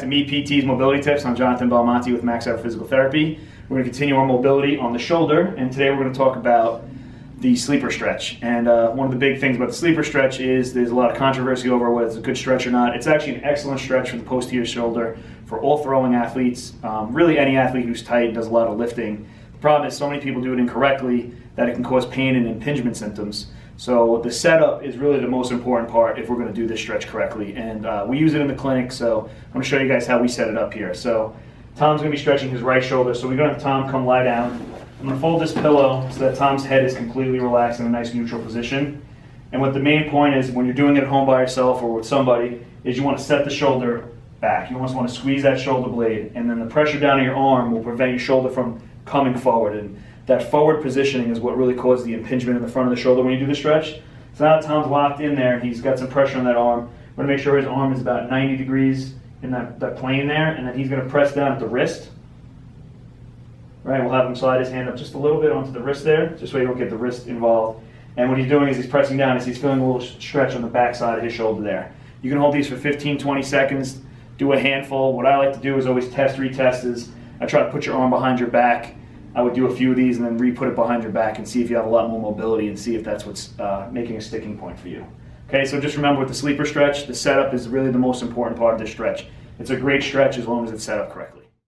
to Me PT's Mobility Tips. I'm Jonathan Belmonte with Max Out Physical Therapy. We're going to continue our mobility on the shoulder, and today we're going to talk about the sleeper stretch. And one of the big things about the sleeper stretch is there's a lot of controversy over whether it's a good stretch or not. It's actually an excellent stretch for the posterior shoulder for all throwing athletes, really any athlete who's tight and does a lot of lifting. The problem is so many people do it incorrectly that it can cause pain and impingement symptoms. So the setup is really the most important part if we're going to do this stretch correctly. And we use it in the clinic, so I'm going to show you guys how we set it up here. So Tom's going to be stretching his right shoulder, so we're going to have Tom come lie down. I'm going to fold this pillow so that Tom's head is completely relaxed in a nice neutral position. And what the main point is when you're doing it at home by yourself or with somebody is you want to set the shoulder back. You almost want to squeeze that shoulder blade, and then the pressure down in your arm will prevent your shoulder from coming forward. And that forward positioning is what really causes the impingement in the front of the shoulder when you do the stretch. So now that Tom's locked in there, he's got some pressure on that arm. We're going to make sure his arm is about 90 degrees in that plane there, and then he's going to press down at the wrist. Right, we'll have him slide his hand up just a little bit onto the wrist there, just so you don't get the wrist involved. And what he's doing is he's pressing down as he's feeling a little stretch on the back side of his shoulder there. You can hold these for 15-20 seconds, do a handful. What I like to do is always retest is I try to put your arm behind your back. I would do a few of these and then re-put it behind your back and see if you have a lot more mobility and see if that's what's making a sticking point for you. Okay, so just remember with the sleeper stretch, the setup is really the most important part of this stretch. It's a great stretch as long as it's set up correctly.